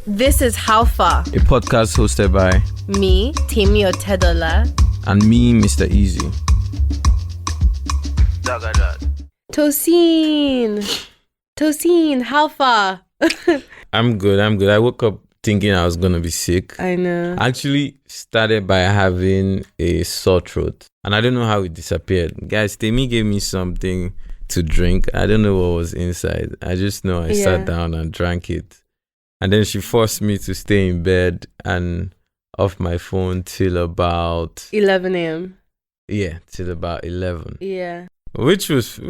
This is How Far, a podcast hosted by me, Temi Otedola, and me, Mr. Eazi. Tosin, how far? I'm good. I woke up thinking I was gonna be sick. I know. I actually started by having a sore throat, and I don't know how it disappeared. Guys, Temi gave me something to drink. I don't know what was inside. I just know I sat down and drank it. And then she forced me to stay in bed and off my phone till about 11 a.m. Yeah, till about 11. Yeah. Which was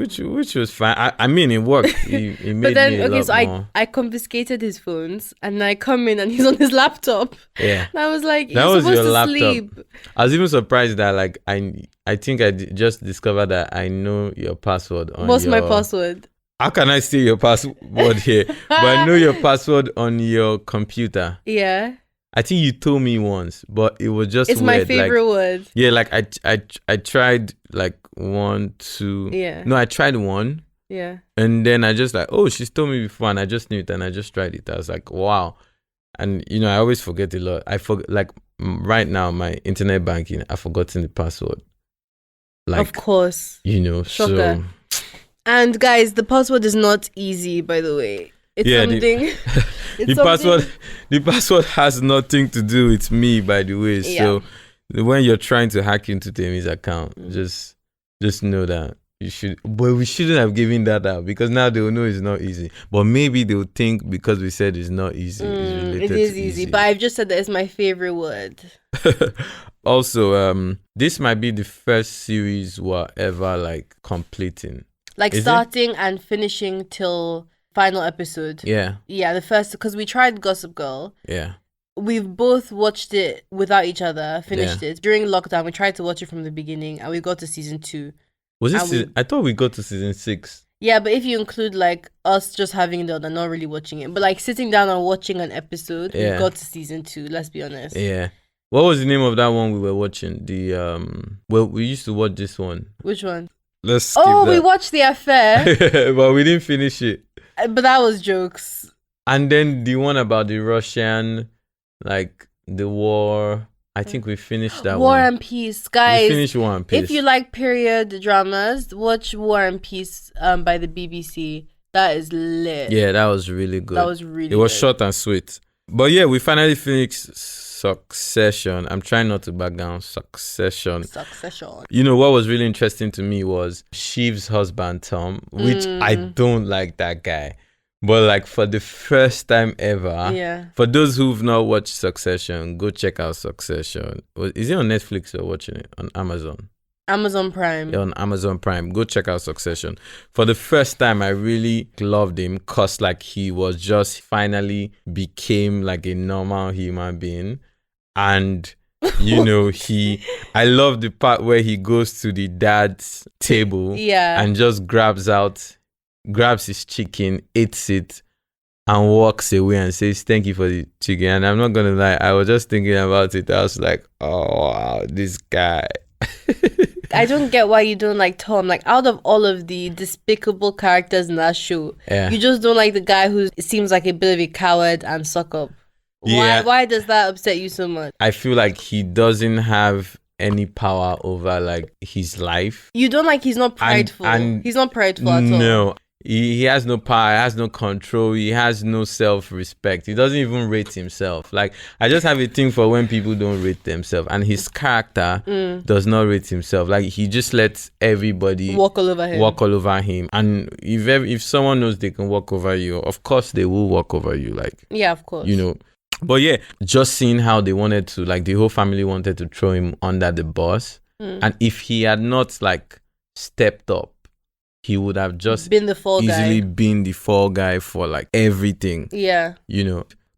fine. I mean, it worked. It made But then, me a lot more. I confiscated his phones and I come in and he's on his laptop. Yeah. And I was like, that you're was supposed your to laptop. sleep. I was even surprised that I think I just discovered that I know your password on What's my password? How can I say your password here? But I know your password on your computer. Yeah. I think you told me once, but it was just It's weird. my favorite word. Yeah, like I tried like 1, 2. Yeah. No, I tried 1. Yeah. And then I just like, oh, she's told me before, and I just knew it, and I just tried it. I was like, wow. And I always forget a lot. I forget, like right now, my internet banking, I've forgotten the password. Like, of course. Shocker. So. And guys, the password is not easy, by the way. It's something. The password has nothing to do with me, by the way. Yeah. So when you're trying to hack into Temi's account, just know that you should. But we shouldn't have given that out because now they will know it's not easy. But maybe they will think because we said it's not easy, it's related it is to easy. But I've just said that it's my favorite word. Also, this might be the first series we're ever like completing. Like starting and finishing till final episode. Yeah. Yeah, the first, because we tried Gossip Girl. Yeah. We've both watched it without each other, finished it. During lockdown, we tried to watch it from the beginning and we got to season 2. Was it I thought we got to season 6. Yeah, but if you include like us just having it on and not really watching it, but like sitting down and watching an episode, we got to season 2, let's be honest. Yeah. What was the name of that one we were watching? Well, we used to watch this one. Which one? Let's skip that. We watched The Affair. But we didn't finish it. But that was jokes. And then the one about the Russian, like the war. I think we finished that War one. and Peace. Guys, we finished War and Peace. If you like period dramas, watch War and Peace by the BBC. That is lit. Yeah, that was really good. It was short and sweet. But yeah, we finally finished Succession. I'm trying not to back down. Succession. What was really interesting to me was Shiv's husband, Tom, which I don't like that guy. But like for the first time ever, for those who've not watched Succession, go check out Succession. Is it on Netflix or watching it on Amazon? Amazon Prime. Yeah, on Amazon Prime. Go check out Succession. For the first time, I really loved him because like he was just finally became like a normal human being. And I love the part where he goes to the dad's table and just grabs his chicken, eats it, and walks away and says, "Thank you for the chicken." And I'm not gonna lie, I was just thinking about it. I was like, oh wow, this guy. I don't get why you don't like Tom. Like, out of all of the despicable characters in that show, you just don't like the guy who seems like a bit of a coward and suck up. Why does that upset you so much? I feel like he doesn't have any power over like his life. You don't like he's not prideful. And he's not prideful at all. No. He has no power, he has no control, he has no self-respect. He doesn't even rate himself. Like, I just have a thing for when people don't rate themselves. And his character does not rate himself. Like, he just lets everybody walk all over him. And if someone knows they can walk over you, of course they will walk over you. Like, yeah, of course. But yeah, just seeing how they wanted to, like, the whole family wanted to throw him under the bus. And if he had not, like, stepped up, he would have just been the fall easily guy. Been the fall guy for like everything. Yeah.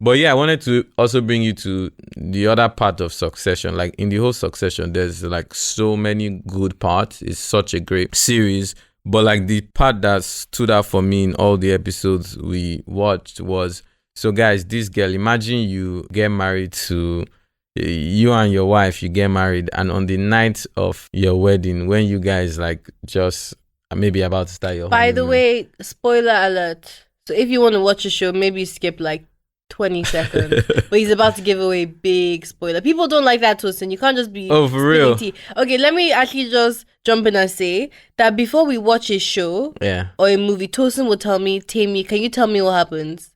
But yeah, I wanted to also bring you to the other part of Succession. Like in the whole Succession, there's like so many good parts. It's such a great series. But like the part that stood out for me in all the episodes we watched was, so guys, this girl, imagine you get married to, you and your wife, you get married, and on the night of your wedding, when you guys like just maybe about to start your By honeymoon. the way, spoiler alert. So if you want to watch a show, maybe skip like 20 seconds, but he's about to give away a big spoiler. People don't like that, Tosin. You can't just be for real. tea. Okay, let me actually just jump in and say that before we watch a show or a movie, Tosin will tell me, Temi, can you tell me what happens?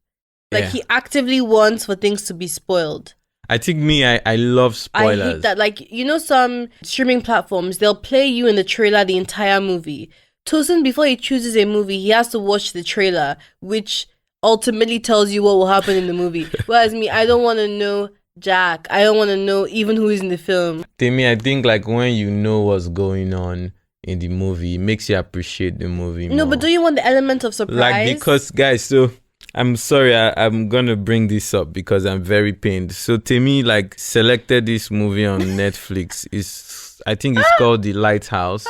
Like he actively wants for things to be spoiled. I think I love spoilers. I hate that. Like, you know, some streaming platforms, they'll play you in the trailer the entire movie. Tosin, before he chooses a movie, he has to watch the trailer, which ultimately tells you what will happen in the movie. Whereas me, I don't want to know Jack. I don't want to know even who is in the film. Temi, I think like when you know what's going on in the movie, it makes you appreciate the movie more. No, but do you want the element of surprise? Like, because guys, so I'm sorry, I'm gonna bring this up because I'm very pained. So Temi like selected this movie on Netflix. I think it's called The Lighthouse.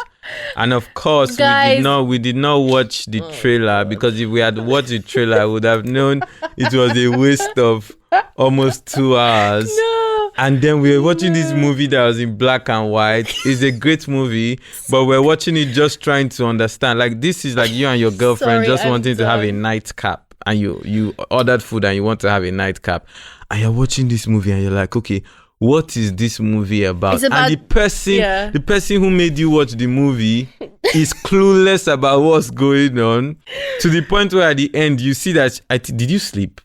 And of course, guys, we did not watch the trailer because if we had watched the trailer, I would have known it was a waste of almost 2 hours. No. And then we were watching this movie that was in black and white. It's a great movie, but we're watching it just trying to understand. Like, this is like you and your girlfriend wanting to have a nightcap, and you ordered food and you want to have a nightcap, and you're watching this movie and you're like, okay, what is this movie about? And the person who made you watch the movie is clueless about what's going on, to the point where at the end you see that did you sleep?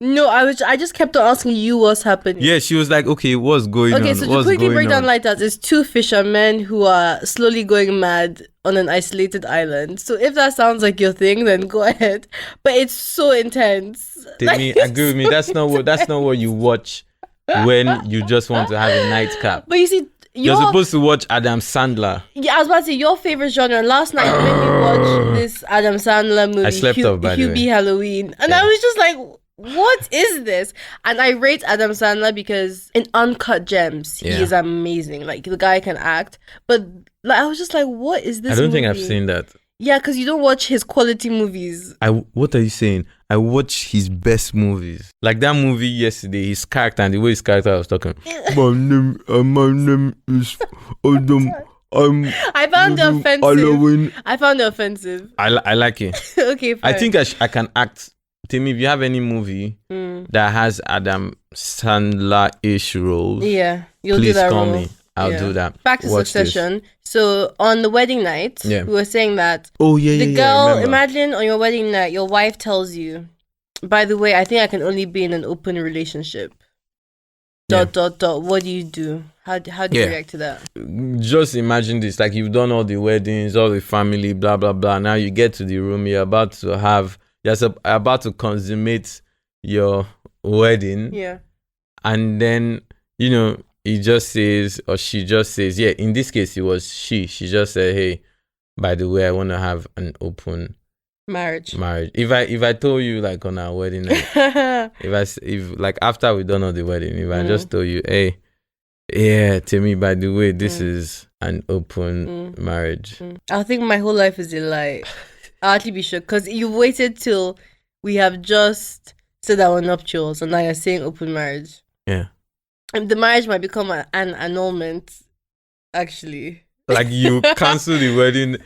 No, I just kept on asking you what's happening. Yeah, she was like, okay, what's going on? Okay, so to quickly break down Lighthouse, it's 2 fishermen who are slowly going mad on an isolated island. So if that sounds like your thing, then go ahead. But it's so intense. Temi, agree with me. That's not what you watch when you just want to have a nightcap. But you see, you're supposed to watch Adam Sandler. Yeah, I was about to say your favorite genre. Last night you made me watch this Adam Sandler movie. I slept off, by the way. Hubie Halloween, and I was just like, what is this? And I rate Adam Sandler because in Uncut Gems, he is amazing. Like, the guy can act. But like, I was just like, what is this? I don't think I've seen that. Yeah, because you don't watch his quality movies. What are you saying? I watch his best movies. Like that movie yesterday, his character and the way his character was talking. My name is Adam. I found it offensive. Halloween. I found it offensive. I like it. Okay, fine. I think I can act. Temi, if you have any movie that has Adam Sandler-ish roles, you'll please do that call role. me. I'll do that. Back to Succession. So on the wedding night, we were saying that the girl, imagine on your wedding night, your wife tells you, by the way, I think I can only be in an open relationship. ... What do you do? How do you react to that? Just imagine this, like you've done all the weddings, all the family, blah blah blah. Now you get to the room, you're about to consummate your wedding. Yeah. And then, he just says, or she just says, in this case it was she just said, hey, by the way, I want to have an open marriage. If I told you, like, on our wedding night, if like after we done all the wedding, if I just told you, hey, Temi, by the way, this is an open marriage, I think my whole life is a lie. I'll actually be shocked because you waited till we have just said our nuptials and now you're saying open marriage. Yeah. And the marriage might become an annulment, actually. Like, you cancel the wedding.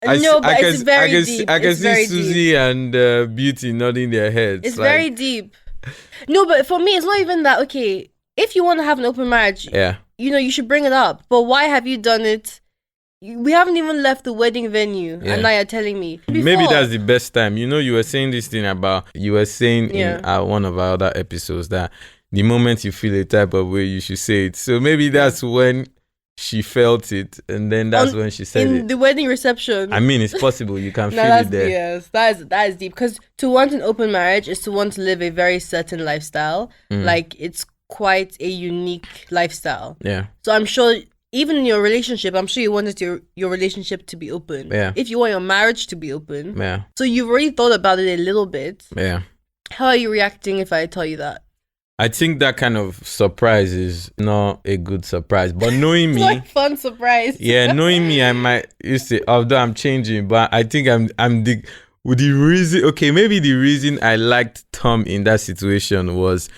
It's very deep. I can see Susie and Beauty nodding their heads. It's like, very deep. No, but for me, it's not even that. Okay, if you want to have an open marriage, you should bring it up. But why have you done it? We haven't even left the wedding venue, and now you're telling me. Maybe that's the best time. You were saying this thing about, you were saying in one of our other episodes that the moment you feel a type of way, you should say it. So maybe that's when she felt it, and then that's when she said it. In the wedding reception. I mean, it's possible. You can feel it there. Yes, that is deep. Because to want an open marriage is to want to live a very certain lifestyle. Like, it's quite a unique lifestyle. Yeah. So I'm sure, even in your relationship, I'm sure you wanted your relationship to be open. Yeah. If you want your marriage to be open. Yeah. So you've already thought about it a little bit. Yeah. How are you reacting if I tell you that? I think that kind of surprise is not a good surprise. But knowing me, it's not a fun surprise. Knowing me, I might say, although I'm changing, but I think I'm the reason. Okay, maybe the reason I liked Tom in that situation was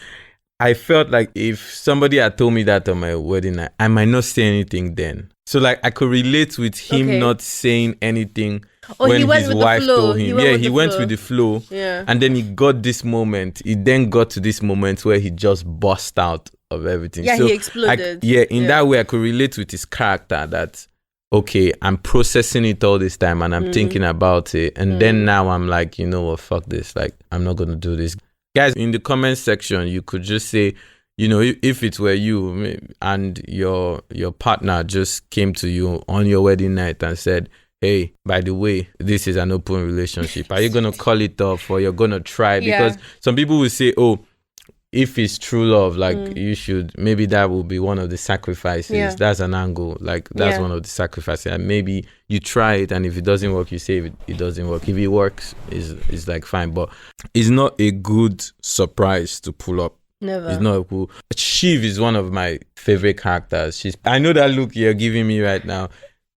I felt like if somebody had told me that on my wedding night, I might not say anything then. So like I could relate with him not saying anything when he went his with the wife flow. told him. He went with the flow. Yeah. And then he got this moment. He then got to this moment where he just burst out of everything. Yeah, so he exploded. In that way, I could relate with his character that, okay, I'm processing it all this time and I'm thinking about it. And then now I'm like, you know what, fuck this. Like, I'm not going to do this. Guys, in the comment section, you could just say, you know, if it were you and your partner just came to you on your wedding night and said, hey, by the way, this is an open relationship. Are you going to call it off or you're going to try? Because some people will say, oh, if it's true love, like you should, maybe that will be one of the sacrifices. Yeah. That's an angle. Like that's one of the sacrifices. And maybe you try it, and if it doesn't work, you say it doesn't work. If it works, it's like fine. But it's not a good surprise to pull up. Never. It's not cool. Shiv is one of my favorite characters. I know that look you're giving me right now.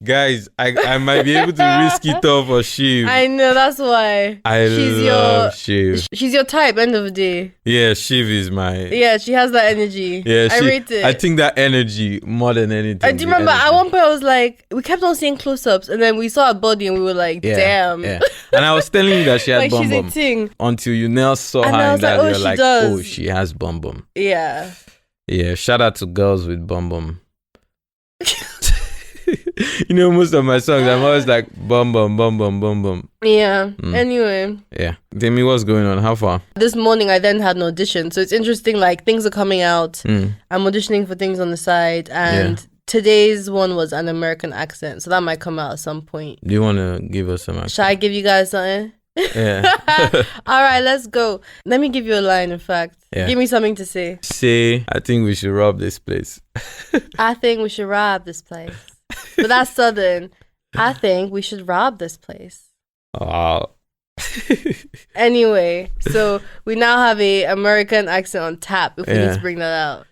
Guys, I might be able to risk it all for Shiv. I know, that's why. I love Shiv. She's your type, end of the day. Yeah, Shiv is my... Yeah, she has that energy. Yeah, I rate it. I think that energy more than anything. Do you remember at one point I was like, we kept on seeing close-ups and then we saw her body and we were like, damn. Yeah. And I was telling you that she had like, bum she's bum. A ting. Until you now saw and her in that, like, you're like, does. oh, she has bum bum. Yeah. Yeah, shout out to girls with bum bum. You know, most of my songs, I'm always like, bum bum, bum bum, bum bum. Yeah. Anyway. Yeah. Temi, what's going on? How far? This morning, I then had an audition. So it's interesting, like, things are coming out. I'm auditioning for things on the side. And today's one was an American accent. So that might come out at some point. Do you want to give us some accent? Shall I give you guys something? Yeah. All right, let's go. Let me give you a line, in fact. Yeah. Give me something to say. Say, I think we should rob this place. I think we should rob this place. But that's Southern. I think we should rob this place. Oh. Anyway, so we now have a American accent on tap if we need to bring that out.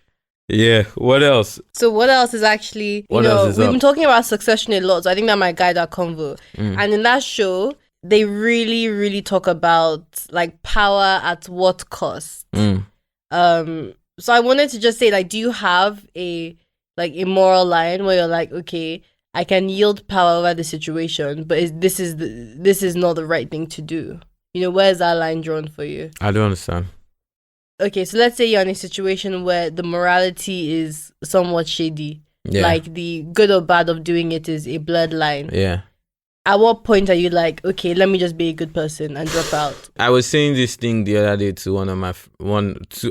Yeah. What else? So what else is actually, we've been talking about Succession a lot, so I think that might guide our convo. And in that show, they really, really talk about like power at what cost. So I wanted to just say, like, do you have a moral line where you're like, okay, I can yield power over the situation, but this is not the right thing to do. You know, where's that line drawn for you? I don't understand. Okay, so let's say you're in a situation where the morality is somewhat shady. Yeah. Like the good or bad of doing it is a blurred line. Yeah. At what point are you like, okay, let me just be a good person and drop out? I was saying this thing the other day to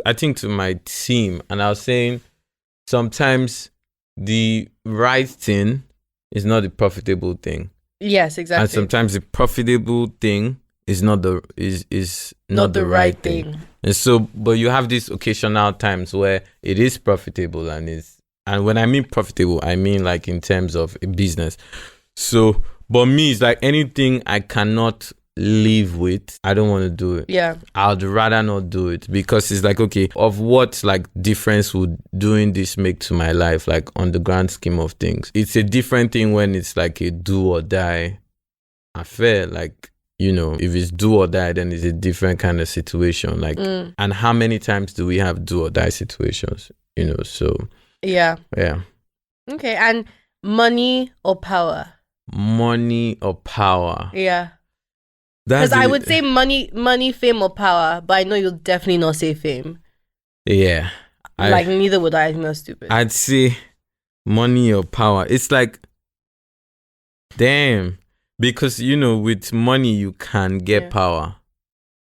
I think to my team, and I was saying sometimes the right thing is not the profitable thing. Yes, exactly. And sometimes the profitable thing is not the right thing. And so, but you have these occasional times where it is profitable and when I mean profitable, I mean like in terms of a business. So, but me, it's like anything I cannot live with, I don't want to do it. Yeah. I'd rather not do it because it's like, okay, of what like difference would doing this make to my life, like on the grand scheme of things? It's a different thing when it's like a do or die affair. Like, you know, if it's do or die, then it's a different kind of situation. Like, and how many times do we have do or die situations? You know, so. Yeah. Yeah. Okay. And money or power? Money or power? Yeah. Because I would say money, fame, or power, but I know you'll definitely not say fame. Yeah. Neither would I. I think that's stupid. I'd say money or power. It's like, damn. Because, you know, with money, you can get power.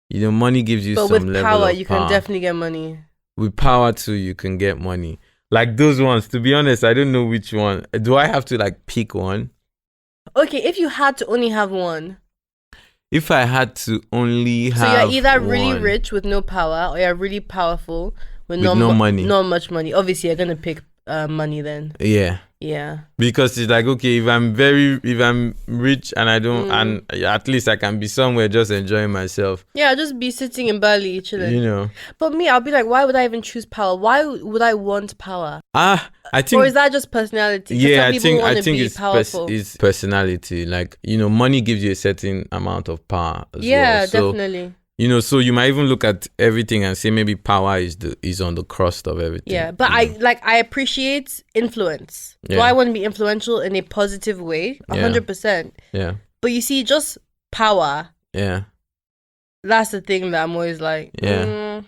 You know, money gives you some level of power. But with power, you can definitely get money. With power, too, you can get money. Like those ones, to be honest, I don't know which one. Do I have to, like, pick one? Okay, if you had to only have one. If I had to only have So you're either really rich with no power or you're really powerful with no money. Not much money. Obviously, you're going to pick money then. Yeah. Yeah. Because it's like, okay, if I'm rich and I don't, and at least I can be somewhere just enjoying myself. Yeah, just be sitting in Bali, chilling. You know. But me, I'll be like, why would I even choose power? Why would I want power? I think. Or is that just personality? Yeah, I think it's personality. Like, you know, money gives you a certain amount of power as well. So, definitely. You know, so you might even look at everything and say maybe power is on the crust of everything. Yeah, but I appreciate influence. Yeah. Do I want to be influential in a positive way? 100%. Yeah. But you see, just power. Yeah. That's the thing that I'm always like. Yeah.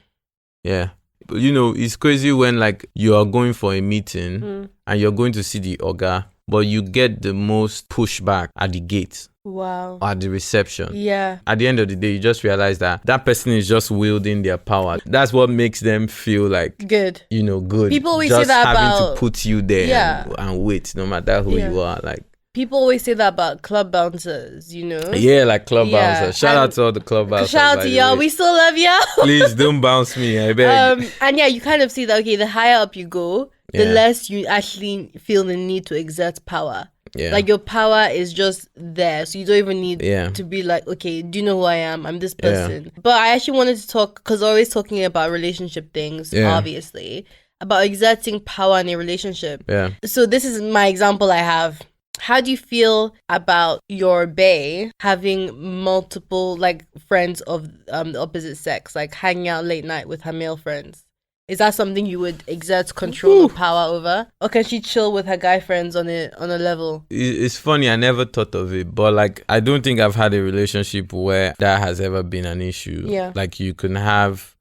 Yeah. But it's crazy when like you are going for a meeting and you're going to see the Oga, but you get the most pushback at the gate. Wow. Or at the reception. Yeah. At the end of the day, you just realize that person is just wielding their power. That's what makes them feel like good. Good. People always just say that having about to put you there and wait, no matter who you are. Like people always say that about club bouncers, Yeah, like club bouncers. Shout out to all the club bouncers. Shout out to y'all. We still love y'all. Please don't bounce me, I beg. And you kind of see that, okay, the higher up you go, the less you actually feel the need to exert power. Yeah. Like your power is just there. So you don't even need to be like, okay, do you know who I am? I'm this person. But I actually wanted to talk, because we're always talking about relationship things, obviously, about exerting power in a relationship. Yeah. So this is my example I have. How do you feel about your bae having multiple like friends of the opposite sex, like hanging out late night with her male friends? Is that something you would exert control or power over? Or can she chill with her guy friends on a level? It's funny, I never thought of it, but like I don't think I've had a relationship where that has ever been an issue. Yeah. Like you can have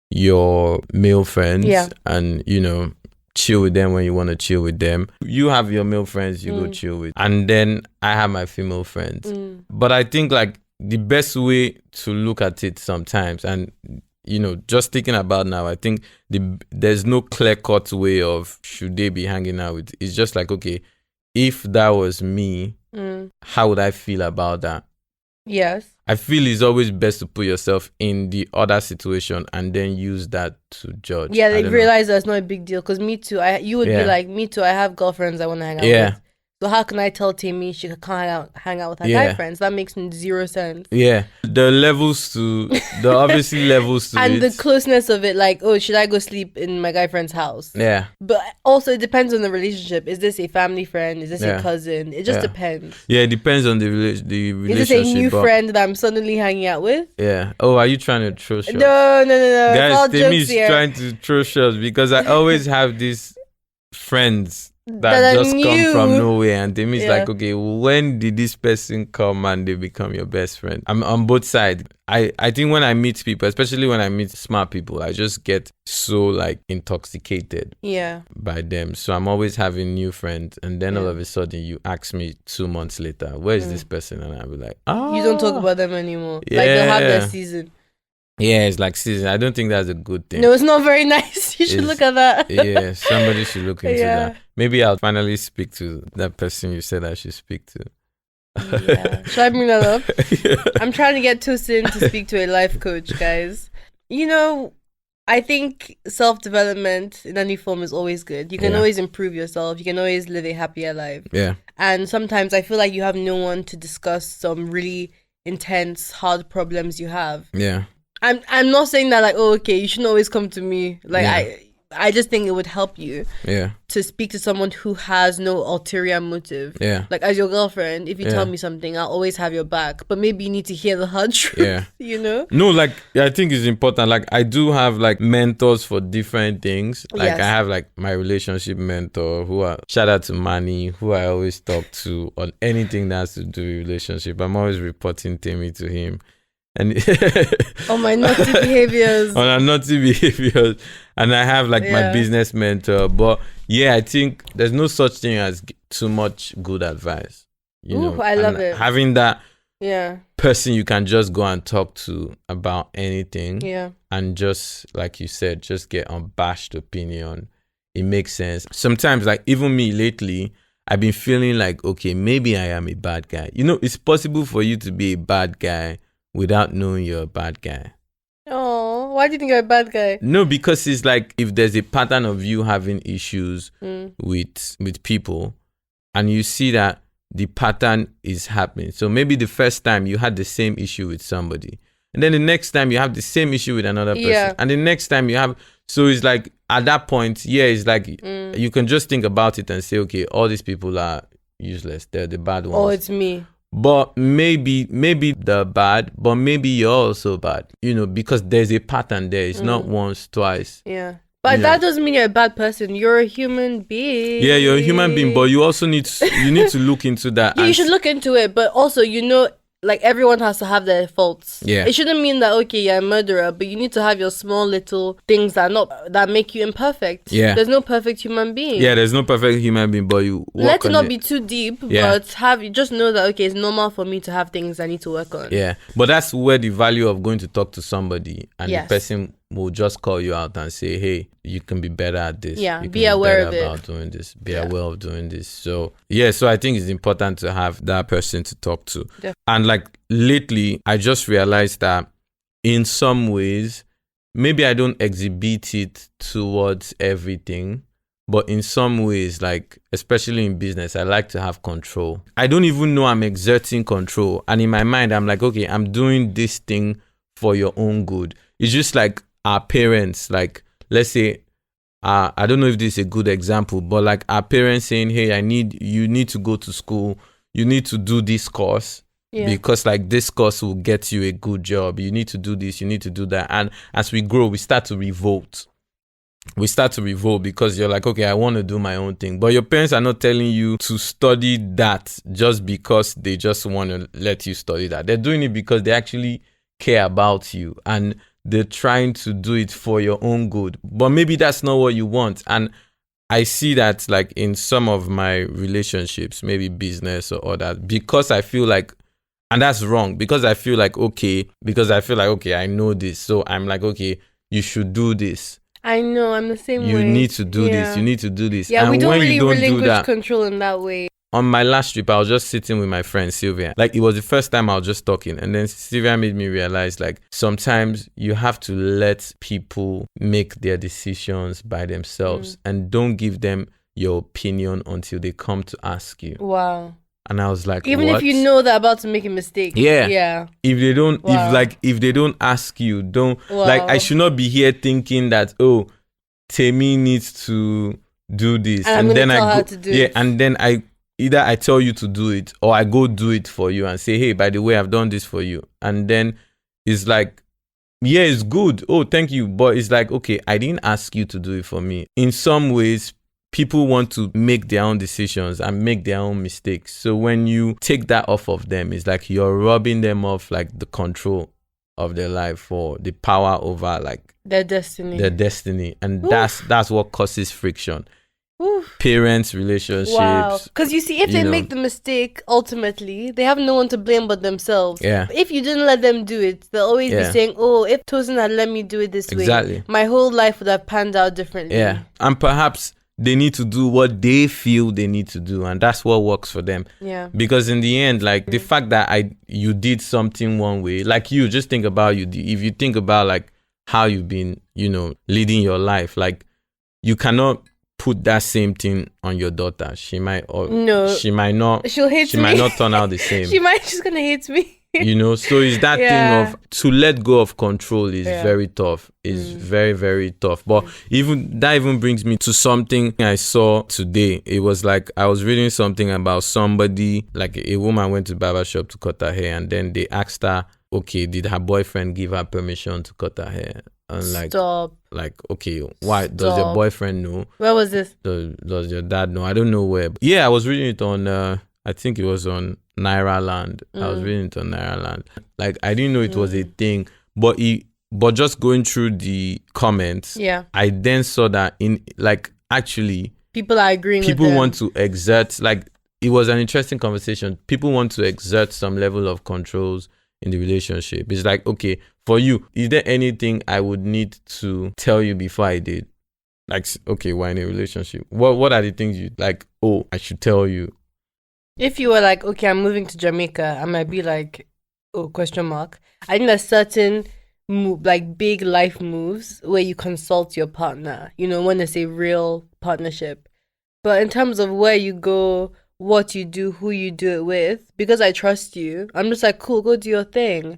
your male friends and chill with them when you want to chill with them. You have your male friends you go chill with. And then I have my female friends. But I think like the best way to look at it sometimes, and just thinking about now, I think there's no clear-cut way of should they be hanging out with. It's just like, okay, if that was me, how would I feel about that? Yes. I feel it's always best to put yourself in the other situation and then use that to judge. Yeah, they realize that's not a big deal. Because me too, you would be like, me too, I have girlfriends I want to hang out with. So how can I tell Temi she can't hang out with her guy friends? That makes zero sense. Yeah. The obviously levels to and it. The closeness of it, like, oh, should I go sleep in my guy friend's house? Yeah. But also it depends on the relationship. Is this a family friend? Is this a cousin? It just depends. Yeah, it depends on the relationship. Is this a new friend that I'm suddenly hanging out with? Yeah. Oh, are you trying to throw shots? No. Guys, Temi is trying to throw shots because I always have these friends that just come from nowhere, and Temi is like, okay, when did this person come and they become your best friend? I'm on both sides. I think when I meet people, especially when I meet smart people, I just get so like intoxicated by them. So I'm always having new friends, and then all of a sudden you ask me 2 months later, where is this person? And I'll be like, you don't talk about them anymore. Like they'll have their season. Yeah, it's like season. I don't think that's a good thing. No, it's not very nice. You should look at that. Yeah, somebody should look into that. Maybe I'll finally speak to that person you said I should speak to. Yeah. Should I bring that up? I'm trying to get Tosin to speak to a life coach, guys. I think self-development in any form is always good. You can always improve yourself. You can always live a happier life. Yeah. And sometimes I feel like you have no one to discuss some really intense, hard problems you have. Yeah. I'm not saying that like, oh, okay, you shouldn't always come to me. Like I just think it would help you to speak to someone who has no ulterior motive. Yeah. Like as your girlfriend, if you tell me something, I'll always have your back. But maybe you need to hear the hard truth. Yeah. No, like I think it's important. Like I do have like mentors for different things. Like I have like my relationship mentor shout out to Manny, who I always talk to on anything that has to do with relationship. I'm always reporting Temi to him. And on my naughty behaviors. And I have like my business mentor. But I think there's no such thing as too much good advice. I love it. Having that person you can just go and talk to about anything. And just like you said, just get unabashed opinion. It makes sense. Sometimes like even me lately, I've been feeling like, okay, maybe I am a bad guy. It's possible for you to be a bad guy without knowing you're a bad guy. Oh, why do you think you're a bad guy? No, because it's like if there's a pattern of you having issues with people and you see that the pattern is happening. So maybe the first time you had the same issue with somebody, and then the next time you have the same issue with another person, and the next time you have. So it's like at that point, it's like you can just think about it and say, okay, all these people are useless. They're the bad ones. Oh, it's me. But maybe they're bad, but maybe you're also bad, because there's a pattern there. It's not once, twice. Yeah. But that doesn't mean you're a bad person. You're a human being. Yeah, you're a human being, but you also need to look into that. Yeah, you should look into it, but also, like everyone has to have their faults. Yeah. It shouldn't mean that, okay, you're a murderer, but you need to have your small little things that make you imperfect. Yeah. There's no perfect human being. Yeah, there's no perfect human being, but you work Let it on not be too deep, but you just know that, okay, it's normal for me to have things I need to work on. Yeah. But that's where the value of going to talk to somebody and the person will just call you out and say, hey, you can be better at this. Yeah, you be aware of it. About doing this. Be aware of doing this. So I think it's important to have that person to talk to. Definitely. And like lately, I just realized that in some ways, maybe I don't exhibit it towards everything, but in some ways, like especially in business, I like to have control. I don't even know I'm exerting control. And in my mind, I'm like, okay, I'm doing this thing for your own good. It's just like our parents, like let's say, I don't know if this is a good example, but like our parents saying, hey, you need to go to school, you need to do this course because like this course will get you a good job. You need to do this, you need to do that. And as we grow, we start to revolt. Because you're like, okay, I want to do my own thing. But your parents are not telling you to study that just because they just want to let you study that. They're doing it because they actually care about you and they're trying to do it for your own good. But maybe that's not what you want. And I see that like in some of my relationships, maybe business or other, because I feel like, and that's wrong, because I feel like, okay, I know this. So I'm like, okay, you should do this. I know, I'm the same way. You need to do this. You need to do this. Yeah, and we don't really relinquish do control in that way. On my last trip, I was just sitting with my friend Sylvia. Like, it was the first time I was just talking. And then Sylvia made me realize, like, sometimes you have to let people make their decisions by themselves and don't give them your opinion until they come to ask you. Wow. And I was like, even what? If you know they're about to make a mistake. Yeah. If they don't, if they don't ask you, don't, like, I should not be here thinking that, oh, Temi needs to do this. And then I go, to do it. And then either I tell you to do it or I go do it for you and say, hey, by the way, I've done this for you. And then it's like, yeah, it's good. Oh, thank you. But it's like, okay, I didn't ask you to do it for me. In some ways, people want to make their own decisions and make their own mistakes. So when you take that off of them, it's like you're robbing them of like the control of their life or the power over like their destiny. And that's what causes friction. Parents, relationships. Wow. Because you see, if they make the mistake, ultimately, they have no one to blame but themselves. Yeah. If you didn't let them do it, they'll always be saying, oh, if Tosin had let me do it this way, my whole life would have panned out differently. Yeah. And perhaps they need to do what they feel they need to do, and that's what works for them. Yeah. Because in the end, like the fact that you did something one way, like you just think about if you think about like how you've been, leading your life, like you cannot put that same thing on your daughter. She might not. She'll hate me. She might not turn out the same. She's gonna hate me. So it's that thing of to let go of control is very tough. It's very, very tough. But even brings me to something I saw today. It was like I was reading something about somebody, like a woman went to barber shop to cut her hair, and then they asked her, okay, did her boyfriend give her permission to cut her hair? And like, stop. Like, okay, why does your boyfriend know? Where was this? Does your dad know? I don't know where. But yeah, I was reading it on. I think it was on Naira Land. I was reading it on Naira Land. Like, I didn't know it was a thing, but just going through the comments, I then saw that actually people are agreeing. People want to exert, like, it was an interesting conversation. People want to exert some level of controls in the relationship. It's like, okay, for you, is there anything I would need to tell you before I did? Like, okay, we're in a relationship. What are the things you like? Oh, I should tell you. If you were like, okay, I'm moving to Jamaica, I might be like, oh, question mark. I think there's certain like big life moves where you consult your partner, when it's a real partnership. But in terms of where you go, what you do, who you do it with, because I trust you, I'm just like, cool, go do your thing.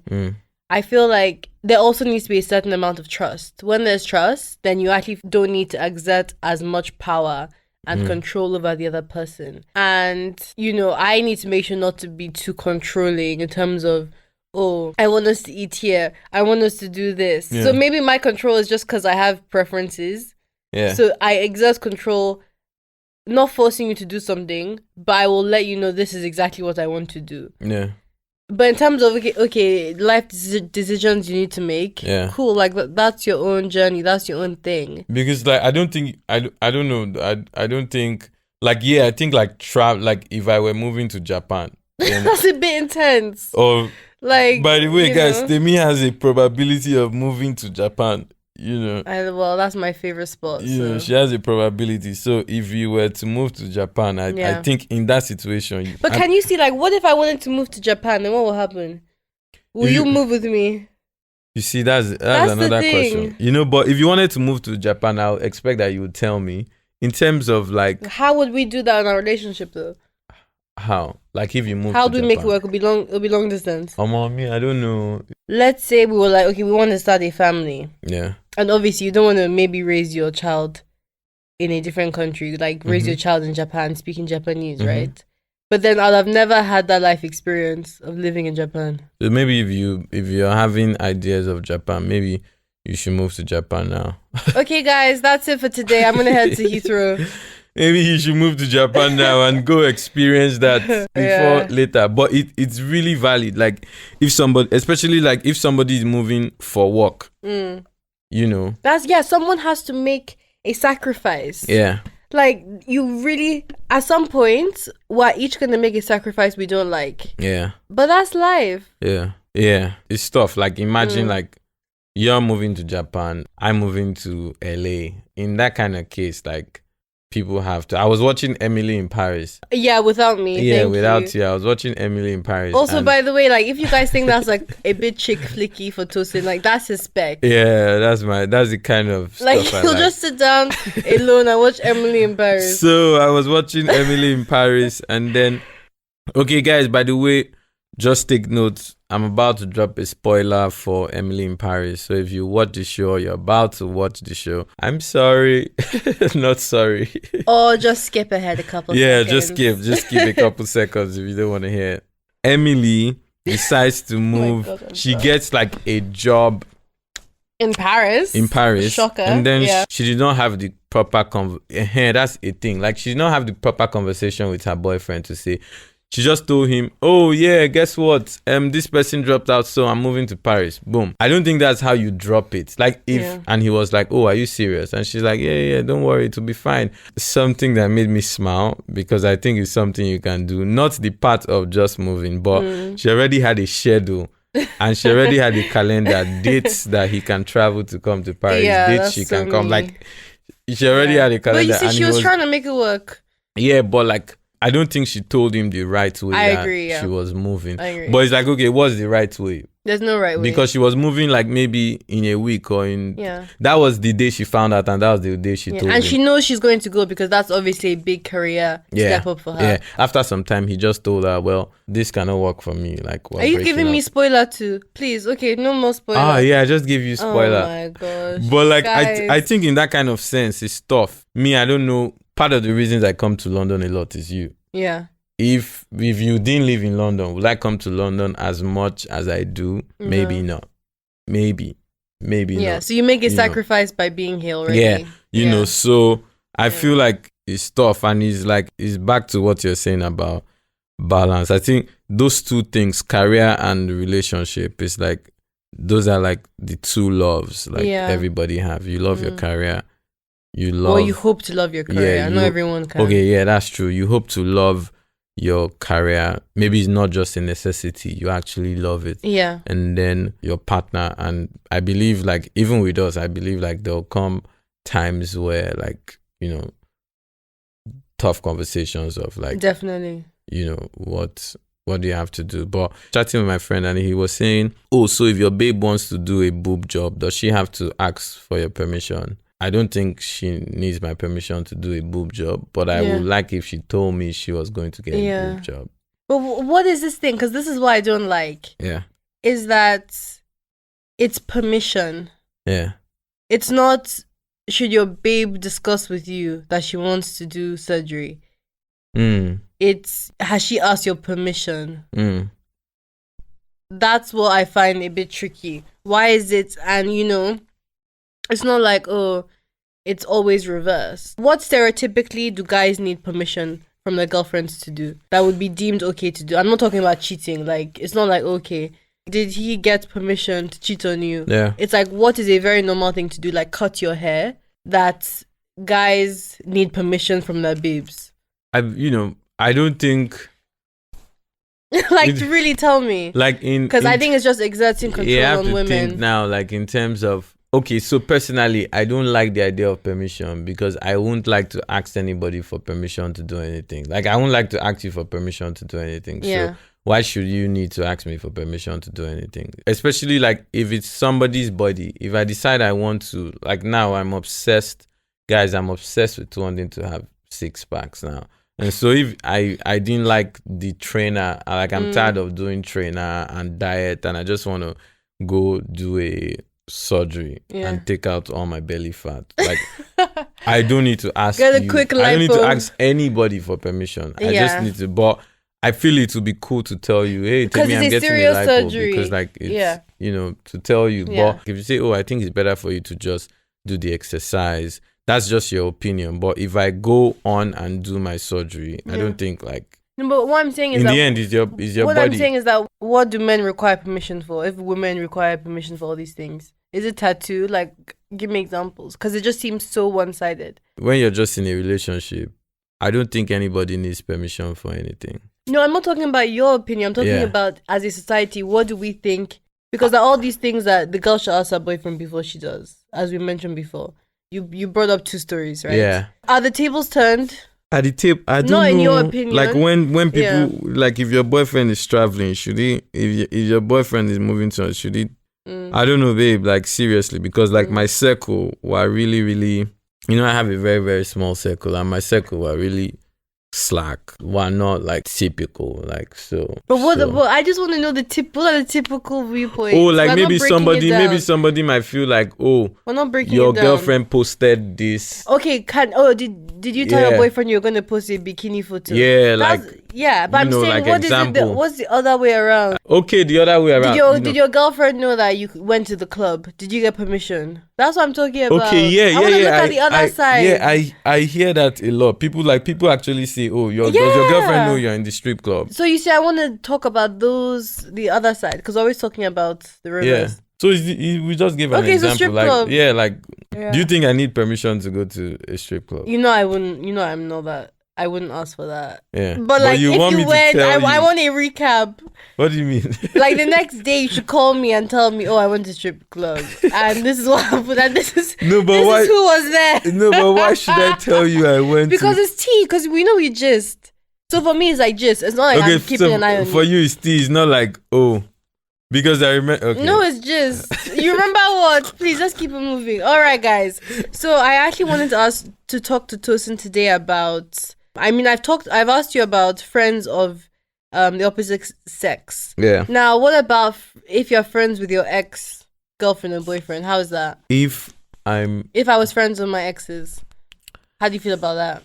I feel like there also needs to be a certain amount of trust. When there's trust, then you actually don't need to exert as much power and control over the other person. And, I need to make sure not to be too controlling in terms of, oh, I want us to eat here, I want us to do this. So maybe my control is just because I have preferences. Yeah. So I exert control, not forcing you to do something, but I will let you know this is exactly what I want to do. Yeah. But in terms of okay, life decisions you need to make, cool. Like that's your own journey. That's your own thing. Because like I don't think I don't know. I don't think like I think like travel, like if I were moving to Japan, then, that's a bit intense. Or like, by the way, guys, Temi has a probability of moving to Japan. You know, well, that's my favorite spot. You know, she has a probability. So if you were to move to Japan, I think in that situation. But can you see, like, what if I wanted to move to Japan? Then what will happen? Will you move with me? You see, that's another question. You know, but if you wanted to move to Japan, I'll expect that you would tell me. In terms of like, how would we do that in our relationship though? How? Like if you move how to do we Japan? make it work? It'll be long distance. Oh, mommy, I don't know. Let's say we were like, okay, we want to start a family. Yeah. And obviously you don't want to maybe raise your child in a different country, like raise your child in Japan, speaking Japanese, right? But then I'd have never had that life experience of living in Japan. So maybe if you're having ideas of Japan, maybe you should move to Japan now. Okay, guys, that's it for today. I'm gonna head to Heathrow. Maybe you should move to Japan now and go experience that before later. But it's really valid. Like if somebody, especially like if somebody is moving for work, you know. Someone has to make a sacrifice. Yeah. Like you really, at some point, we're each gonna make a sacrifice we don't like. Yeah. But that's life. Yeah. Yeah. It's tough. Like imagine like you're moving to Japan, I'm moving to LA. In that kind of case, like people have to. I was watching Emily in Paris. Yeah, without me. Yeah, without you. I was watching Emily in Paris. Also, by the way, like if you guys think that's like a bit chick flicky for Tosin, like that's his spec. Yeah, that's the kind of like stuff he'll just sit down alone and watch Emily in Paris. So I was watching Emily in Paris, and then okay, guys. By the way, just take notes. I'm about to drop a spoiler for Emily in Paris. So if you watch the show, you're about to watch the show, I'm sorry. Not sorry. Or just skip ahead a couple seconds. Just skip a couple seconds if you don't want to hear it. Emily decides to move. She gets like a job in Paris. Shocker. And then she did not have the proper that's a thing. Like she did not have the proper conversation with her boyfriend to say. She just told him, oh yeah, guess what? This person dropped out, so I'm moving to Paris. Boom. I don't think that's how you drop it. Like and he was like, oh, are you serious? And she's like, yeah, don't worry, it'll be fine. Something that made me smile because I think it's something you can do. Not the part of just moving, but she already had a schedule. And she already had a calendar, dates that he can travel to come to Paris, dates she can come. Like, she already had a calendar. But you see, she was trying to make it work. Yeah, but like, I don't think she told him the right way she was moving. I agree. But it's like, okay, what's the right way? There's no right way. Because she was moving like maybe in a week or in... Yeah. That was the day she found out and that was the day she told him. And she knows she's going to go because that's obviously a big career step up for her. Yeah. After some time, he just told her, well, this cannot work for me. Like, are you giving me spoiler too? Please. Okay, no more spoiler. Ah, yeah, I just gave you spoiler. Oh my gosh. But like, I think in that kind of sense, it's tough. Me, I don't know. Part of the reasons I come to London a lot is you. Yeah. If you didn't live in London, would I come to London as much as I do? No. Maybe not. Maybe not. So you make a sacrifice by being here already. Yeah, you know, so I feel like it's tough, and it's back to what you're saying about balance. I think those two things, career and relationship, is like those are like the two loves like everybody have. You love your career. You love, or you hope to love your career. I know everyone can. Okay, yeah, that's true. You hope to love your career. Maybe it's not just a necessity, you actually love it. Yeah. And then your partner, and I believe like even with us, I believe like there'll come times where like, you know, tough conversations of like, definitely, you know, what do you have to do? But chatting with my friend, and he was saying, oh, so if your babe wants to do a boob job, does she have to ask for your permission? I don't think she needs my permission to do a boob job, but I would like if she told me she was going to get a boob job. But what is this thing? Because this is what I don't like. Yeah. Is that it's permission. Yeah. It's not, should your babe discuss with you that she wants to do surgery? It's, has she asked your permission? That's what I find a bit tricky. Why is it, and you know, it's not like, oh, it's always reversed. What stereotypically do guys need permission from their girlfriends to do that would be deemed okay to do? I'm not talking about cheating. Like, it's not like, okay, did he get permission to cheat on you? Yeah. It's like, what is a very normal thing to do? Like, cut your hair. That guys need permission from their babes. I don't think... like, to really tell me. Like, because I think it's just exerting control on women. Think now, like, in terms of... Okay, so personally, I don't like the idea of permission because I won't like to ask anybody for permission to do anything. Like, I won't like to ask you for permission to do anything. Yeah. So why should you need to ask me for permission to do anything? Especially, like, if it's somebody's body. If I decide I want to... Like, now I'm obsessed. Guys, I'm obsessed with wanting to have 6 packs now. And so if I didn't like the trainer, like, I'm tired of doing trainer and diet, and I just want to go do a... surgery and take out all my belly fat. Like, I don't need to ask you. I don't need to ask anybody for permission. I just need to. But I feel it would be cool to tell you, hey, Temi, I'm getting a lipo surgery. Because, like, it's to tell you. But if you say, oh, I think it's better for you to just do the exercise, that's just your opinion. But if I go on and do my surgery, I don't think, like... No, but what I'm saying is in the end, is your what body. I'm saying is that what do men require permission for? If women require permission for all these things, is it tattoo? Like, give me examples, because it just seems so one-sided. When you're just in a relationship, I don't think anybody needs permission for anything. No, I'm not talking about your opinion. I'm talking about as a society. What do we think? Because there are all these things that the girl should ask her boyfriend before she does, as we mentioned before. You brought up 2 stories, right? Yeah. Are the tables turned? At the tip, I don't know. Not in your opinion. Like, when people, like, if your boyfriend is traveling, should he, if your boyfriend is moving to, should he, I don't know, babe, like, seriously, because, like, my circle were really, really, I have a very, very small circle, and my circle were really slack, were not, like, typical, like, so. But I just want to know what are the typical viewpoints? Oh, like, maybe somebody might feel like, oh, we're not breaking your it down. girlfriend posted this. Okay, did you tell your boyfriend you're going to post a bikini photo? Yeah, but I'm saying, like, what's the other way around? Okay, the other way around. Did your girlfriend know that you went to the club? Did you get permission? That's what I'm talking about. Okay, I want to look at the other side. Yeah, I hear that a lot. People actually say, oh, does your girlfriend know you're in the strip club? So you see, I want to talk about the other side, because we're always talking about the reverse. Yeah. So we just give an example. So strip like, club. Do you think I need permission to go to a strip club? I wouldn't. I'm not that. I wouldn't ask for that. Yeah. But like, if you went, I want a recap. What do you mean? Like, the next day, you should call me and tell me, oh, I went to strip club, and this is what happened, and this is who was there. No, but why should I tell you I went? Because it's tea. Because we know we gist. So for me, it's like gist. It's not like I'm keeping an eye on you. For you, it's tea. It's not like, oh. Because I remember. Okay. No, it's just you remember what? Please, let's keep it moving. All right, guys. So I actually wanted to talk to Tosin today about. I mean, I've asked you about friends of the opposite sex. Yeah. Now, what about if you're friends with your ex girlfriend or boyfriend? How is that? If I was friends with my exes, how do you feel about that?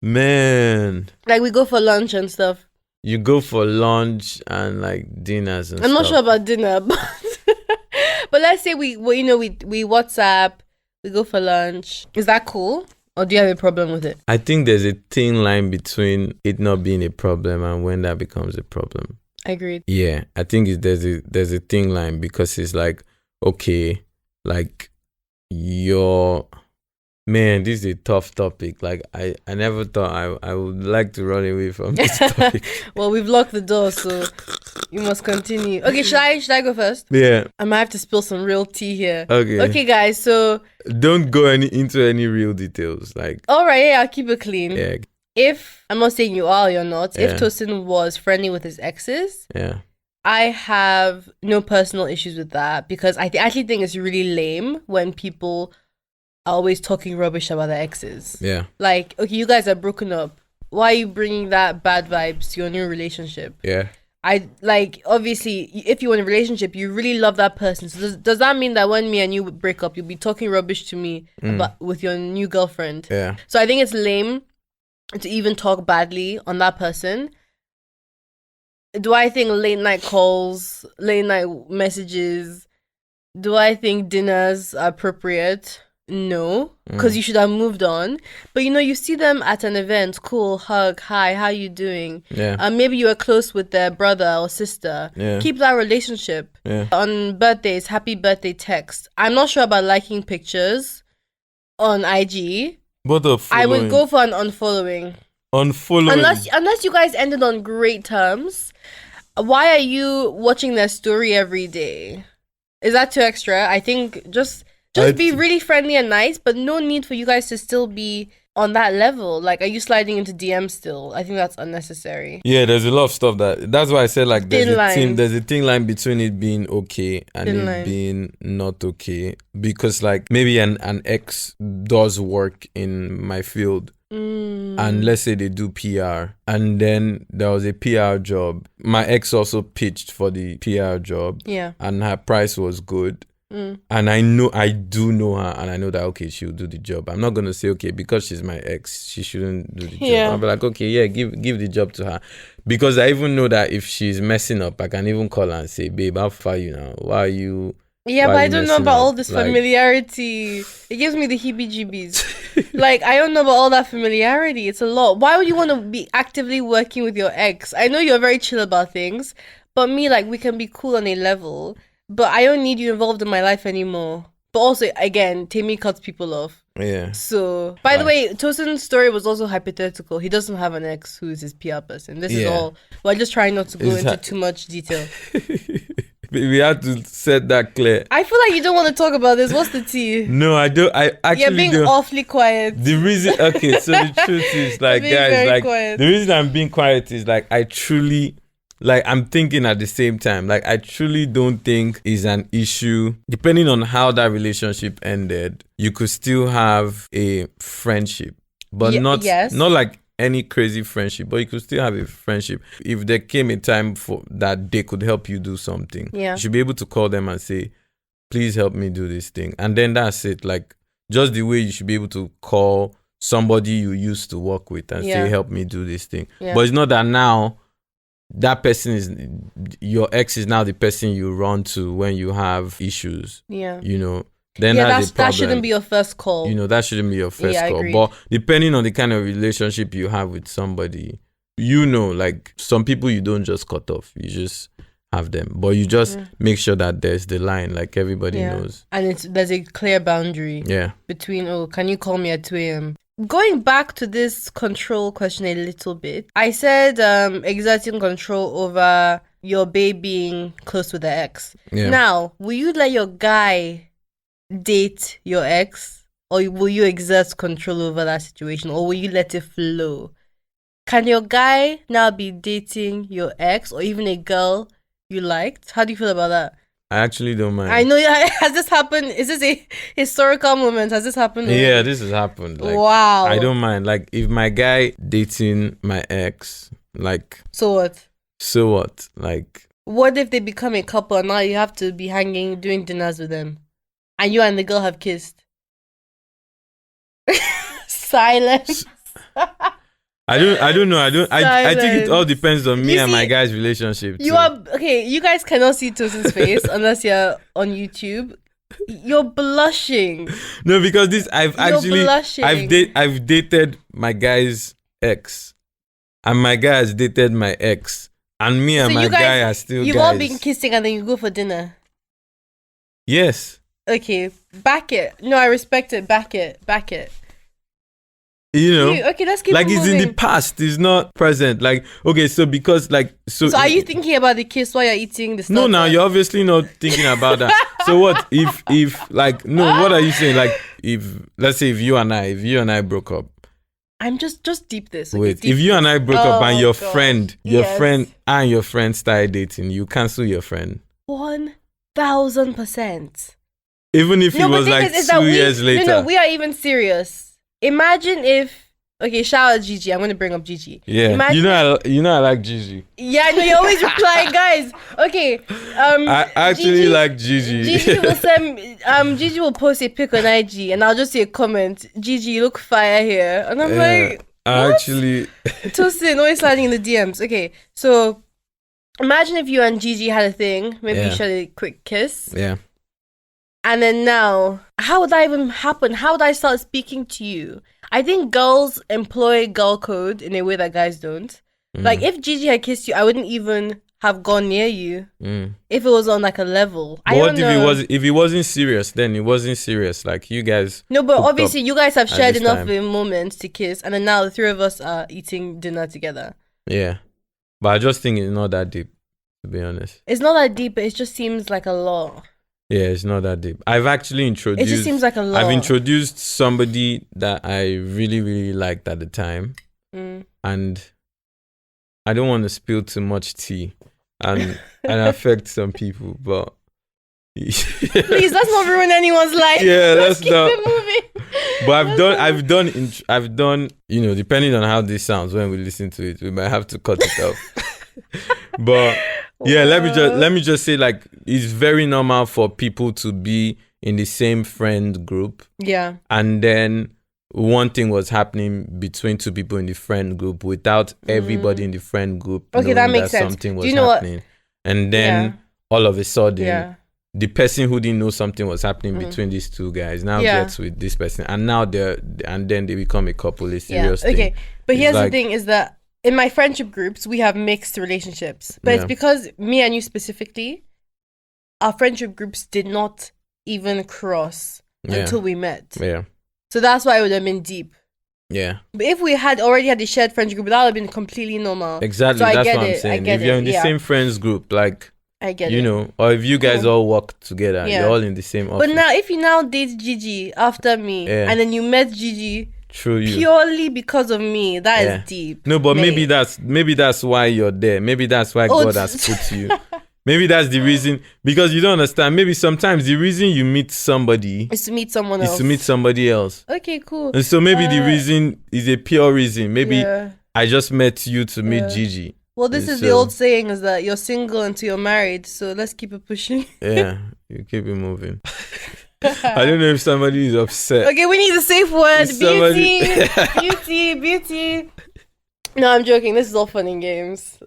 Man. Like, we go for lunch and stuff. You go for lunch and, like, dinners and stuff. I'm not sure about dinner, but let's say we WhatsApp, we go for lunch. Is that cool? Or do you have a problem with it? I think there's a thin line between it not being a problem and when that becomes a problem. Agreed. Yeah, I think there's a thin line, because it's like, okay, like, man, this is a tough topic. Like, I never thought I would like to run away from this topic. Well, we've locked the door, so you must continue. Okay, should I go first? Yeah. I might have to spill some real tea here. Okay, guys, so don't go into any real details. Like, all right, I'll keep it clean. Yeah. If I'm not saying you are or you're not, if Tosin was friendly with his exes, I have no personal issues with that, because I actually think it's really lame when people are always talking rubbish about their exes. Yeah. Like, okay, you guys are broken up. Why are you bringing that bad vibes to your new relationship? Yeah. I, like, obviously, if you're in a relationship, you really love that person. So does that mean that when me and you break up, you'll be talking rubbish to me with your new girlfriend? Yeah. So I think it's lame to even talk badly on that person. Do I think late night calls, late night messages, Do I think dinners are appropriate? No, because you should have moved on. But you see them at an event, cool, hug, hi, how you doing? Yeah. Maybe you were close with their brother or sister. Yeah. Keep that relationship. Yeah. On birthdays, happy birthday text. I'm not sure about liking pictures on IG. But I would go for an unfollowing. Unless you guys ended on great terms. Why are you watching their story every day? Is that too extra? I think just be really friendly and nice, but no need for you guys to still be on that level. Like, are you sliding into DM still? I think that's unnecessary. Yeah, there's a lot of stuff that's why I said like there's a thin line between it being okay and it being not okay. Because like maybe an ex does work in my field. And let's say they do PR, and then there was a PR job. My ex also pitched for the PR job, and her price was good. And I do know her, and I know that okay, she'll do the job. I'm not gonna say okay because she's my ex, she shouldn't do the job. I'll be like okay, yeah, give the job to her, because I even know that if she's messing up, I can even call her and say, babe, how far you now? Why are you? Yeah, but I don't know about all this familiarity. It gives me the heebie-jeebies. Like, I don't know about all that familiarity. It's a lot. Why would you want to be actively working with your ex? I know you're very chill about things, but me, like, we can be cool on a level, but I don't need you involved in my life anymore. But also, again, Temi cuts people off. Yeah. So, by the way, Tosin's story was also hypothetical. He doesn't have an ex who is his PR person. This is all. We're just trying not to go into too much detail. We have to set that clear. I feel like you don't want to talk about this. What's the tea? No, I don't. I actually You're being awfully quiet. The reason, okay, so the truth is, like, guys, like, quiet. The reason I'm being quiet is, like, I truly, like, I'm thinking at the same time, like, I truly don't think is an issue. Depending on how that relationship ended, you could still have a friendship, but not like any crazy friendship, but you could still have a friendship. If there came a time for that they could help you do something, you should be able to call them and say, please help me do this thing. And then that's it. Like, just the way you should be able to call somebody you used to work with and say, help me do this thing. But it's not that now that person is, your ex is now the person you run to when you have issues. You know, then that shouldn't be your first call. You know, that shouldn't be your first call. But depending on the kind of relationship you have with somebody, you know, like some people you don't just cut off. You just have them. But you just make sure that there's the line, like everybody knows. And there's a clear boundary between, can you call me at 2 a.m.? Going back to this control question a little bit, I said exerting control over your babe being close with the ex. Now, will you let your guy date your ex, or will you exert control over that situation, or will you let it flow? Can your guy now be dating your ex or even a girl you liked? How do you feel about that? I actually don't mind. I know. Has this happened? Is this a historical moment? Has this happened? Yeah, this has happened. Like, wow. I don't mind. Like, if my guy dating my ex, like, so what? Like, what if they become a couple and now you have to be hanging, doing dinners with them? And you and the girl have kissed. Silence. I don't know. I think it all depends on me and my guy's relationship. You guys cannot see Tosin's face unless you're on YouTube. You're blushing. No, because I've dated my guy's ex, and my guy has dated my ex, and me and my guy are still guys. You've all been kissing and then you go for dinner. Yes. Okay, back it. No, I respect it. Back it. You know, okay, let's keep like moving. It's in the past, it's not present. Like, okay, so because like so are you thinking about the kiss while you're eating the stuff? No, now you're obviously not thinking about that. So what if like no, what are you saying? Like, if let's say if you and I broke up. I'm just deep this. Okay, wait, if you and I broke up and your friend and your friend started dating, you cancel your friend. 1000%. Even if it was like 2 years later. No, we are even serious. Imagine if, okay, shout out Gigi. I'm going to bring up Gigi. Yeah, I like Gigi. Yeah, I know you always reply, guys. Okay. I actually Gigi, like Gigi. Gigi will send, Gigi will post a pic on IG and I'll just see a comment. Gigi, you look fire here. And I'm like, actually. Tosin, always sliding in the DMs. Okay, so imagine if you and Gigi had a thing. Maybe you shared a quick kiss. Yeah. And then now, how would that even happen? How would I start speaking to you? I think girls employ girl code in a way that guys don't. Like, if Gigi had kissed you, I wouldn't even have gone near you if it was on like a level. But what if he wasn't serious? Then it wasn't serious. Like, you guys. No, but obviously you guys have shared enough moments to kiss, and then now the three of us are eating dinner together. Yeah, but I just think it's not that deep, to be honest. It's not that deep, but it just seems like a lot. Yeah, it's not that deep. I've actually introduced. It just seems like a lot. I've introduced somebody that I really, really liked at the time, and I don't want to spill too much tea and affect some people, but please, let's not ruin anyone's life. Yeah, let's keep not. it moving. But I've done. You know, depending on how this sounds when we listen to it, we might have to cut it off. But yeah, let me just say, like, it's very normal for people to be in the same friend group. Yeah, and then one thing was happening between two people in the friend group without everybody in the friend group knowing that makes sense. Something was happening. And then all of a sudden, the person who didn't know something was happening between these two guys now gets with this person, and now then they become a couple. It's serious thing. Okay, but here's the thing: is that in my friendship groups we have mixed relationships, but it's because me and you specifically, our friendship groups did not even cross until we met. Yeah. So that's why it would have been deep. Yeah. But if we had already had a shared friends group, that would have been completely normal. Exactly. So that's what I'm saying. If you're in the same friends group, like, I get it. You know, or if you guys all work together, you're all in the same office. But now, if you now date Gigi after me, and then you met Gigi purely because of me, that is deep. No, but maybe that's why you're there. Maybe that's why God has put you. Maybe that's the reason, because you don't understand. Maybe sometimes the reason you meet somebody is to meet someone else. Is to meet somebody else. Okay, cool. And so maybe the reason is a pure reason. Maybe I just met you to meet Gigi. Well, this is the old saying, is that you're single until you're married. So let's keep it pushing. Yeah, you keep it moving. I don't know if somebody is upset. Okay, we need a safe word. Beauty. No, I'm joking. This is all fun and games.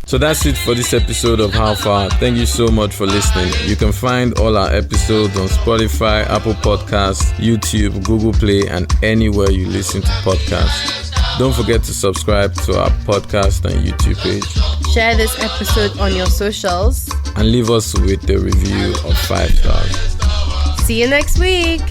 So that's it for this episode of How Far. Thank you so much for listening. You can find all our episodes on Spotify, Apple Podcasts, YouTube, Google Play, and anywhere you listen to podcasts. Don't forget to subscribe to our podcast and YouTube page. Share this episode on your socials. And leave us with a review of 5 stars. See you next week.